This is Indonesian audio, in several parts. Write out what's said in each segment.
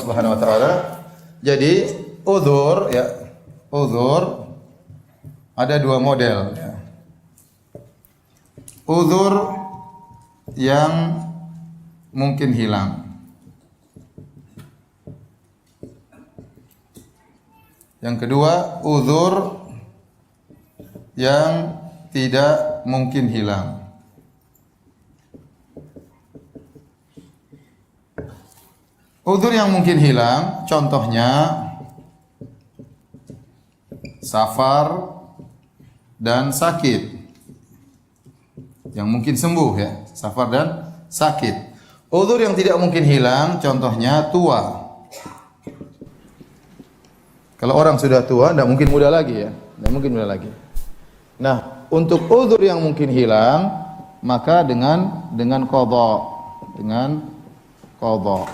Subhanahu wa taala. Jadi uzur ya, uzur ada dua model ya. Uzur yang mungkin hilang. Yang kedua, uzur yang tidak mungkin hilang. Uzur yang mungkin hilang, contohnya safar dan sakit. Yang mungkin sembuh ya, safar dan sakit. Uzur yang tidak mungkin hilang, contohnya tua. Kalau orang sudah tua, tidak mungkin muda lagi ya, tidak mungkin muda lagi. Nah, untuk uzur yang mungkin hilang, maka dengan qadha, dengan qadha,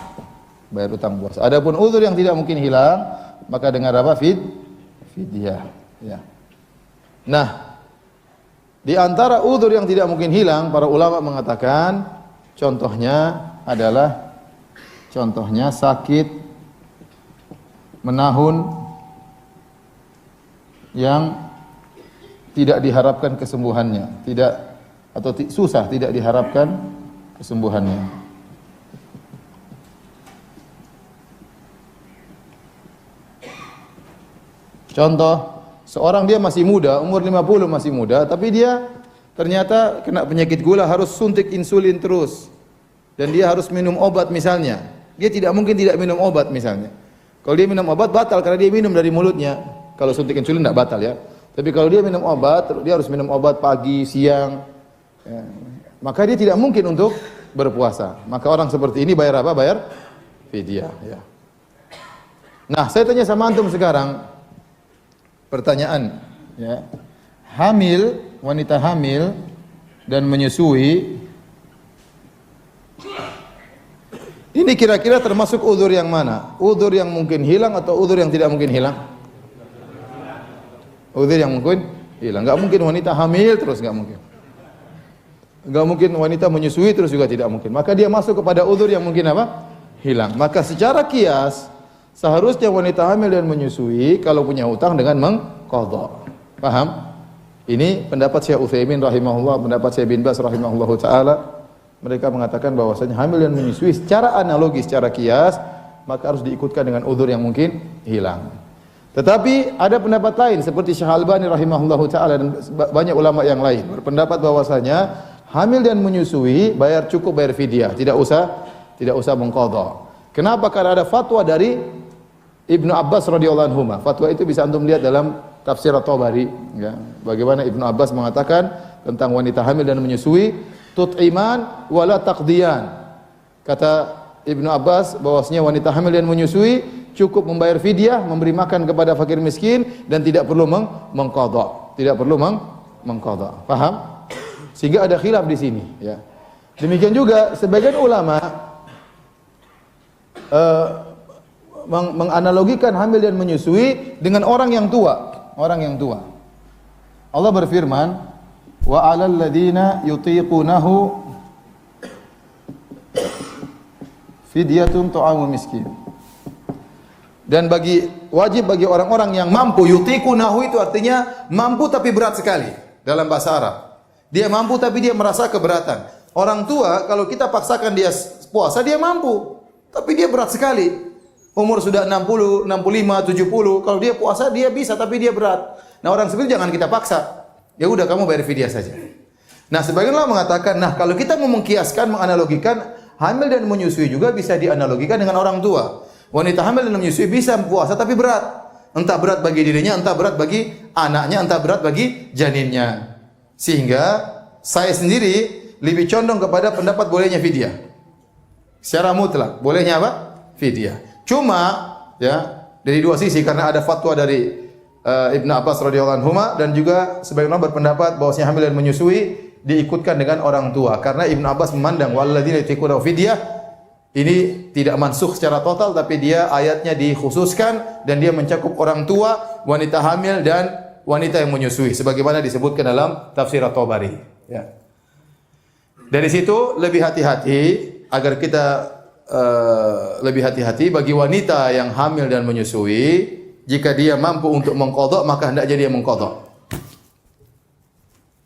bayar utang puasa. Adapun uzur yang tidak mungkin hilang, maka dengan apa? Fidyah. Ya. Nah, di antara uzur yang tidak mungkin hilang, para ulama mengatakan contohnya adalah sakit menahun yang tidak diharapkan kesembuhannya, susah tidak diharapkan kesembuhannya. Contoh, seorang dia masih muda, umur 50 masih muda, tapi dia ternyata kena penyakit gula, harus suntik insulin terus. Dan dia harus minum obat misalnya. Dia tidak mungkin tidak minum obat misalnya. Kalau dia minum obat batal karena dia minum dari mulutnya. Kalau suntik insulin tidak batal ya. Tapi kalau dia minum obat, dia harus minum obat pagi, siang. Ya. Maka dia tidak mungkin untuk berpuasa. Maka orang seperti ini bayar apa? Bayar fidyah. Ya. Nah, saya tanya sama antum sekarang. Pertanyaan, ya. Wanita hamil dan menyusui, ini kira-kira termasuk uzur yang mana? Uzur yang mungkin hilang atau uzur yang tidak mungkin hilang? Uzur yang mungkin hilang. Enggak mungkin wanita hamil terus, enggak mungkin. Enggak mungkin wanita menyusui terus, juga tidak mungkin. Maka dia masuk kepada uzur yang mungkin apa? Hilang. Maka secara kias seharusnya wanita hamil dan menyusui kalau punya hutang dengan mengqadha. Paham? Ini pendapat Syekh Utsaimin rahimahullah, pendapat Syekh bin Baz rahimahullah taala. Mereka mengatakan bahwasanya hamil dan menyusui secara analogi, secara kias, maka harus diikutkan dengan uzur yang mungkin hilang. Tetapi ada pendapat lain seperti Syekh Albani rahimahullah taala dan banyak ulama yang lain berpendapat bahwasanya hamil dan menyusui cukup bayar fidyah, tidak usah mengqadha. Kenapa? Karena ada fatwa dari Ibnu Abbas radhiyallahu anhu. Fatwa itu bisa antum lihat dalam tafsir At-Tabari ya. Bagaimana Ibnu Abbas mengatakan tentang wanita hamil dan menyusui, tut'iman wala taqdiyan. Kata Ibnu Abbas bahwasanya wanita hamil dan menyusui cukup membayar fidyah, memberi makan kepada fakir miskin dan tidak perlu mengqadha. Tidak perlu mengqadha. Paham? Sehingga ada khilaf di sini ya. Demikian juga sebagian ulama menganalogikan hamil dan menyusui dengan orang yang tua. Allah berfirman, wa 'alal ladzina yutiqunahu fidyatun ta'amu miskin. Dan wajib bagi orang-orang yang mampu, yutiqunahu itu artinya mampu tapi berat sekali dalam bahasa Arab. Dia mampu tapi dia merasa keberatan. Orang tua kalau kita paksakan dia puasa dia mampu, tapi dia berat sekali. Umur sudah 60, 65, 70, kalau dia puasa dia bisa tapi dia berat. Nah, orang seperti jangan kita paksa. Ya udah kamu bayar fidyah saja. Nah, sebagian orang mengatakan, nah kalau kita mau mengkiaskan, menganalogikan, hamil dan menyusui juga bisa dianalogikan dengan orang tua. Wanita hamil dan menyusui bisa puasa tapi berat. Entah berat bagi dirinya, entah berat bagi anaknya, entah berat bagi janinnya. Sehingga saya sendiri lebih condong kepada pendapat bolehnya fidyah. Secara mutlak, bolehnya apa? Fidyah. Cuma ya dari dua sisi, karena ada fatwa dari Ibnu Abbas radhiyallahu anhu dan juga sebagian orang berpendapat bahwasanya hamil dan menyusui diikutkan dengan orang tua, karena Ibnu Abbas memandang walladzina yutiquna fidyah ini tidak mansukh secara total, tapi dia ayatnya dikhususkan dan dia mencakup orang tua, wanita hamil dan wanita yang menyusui sebagaimana disebutkan dalam tafsir At-Tabari ya. Dari situ lebih hati-hati agar kita lebih hati-hati bagi wanita yang hamil dan menyusui. Jika dia mampu untuk mengqadha, maka hendaknya dia mengqadha.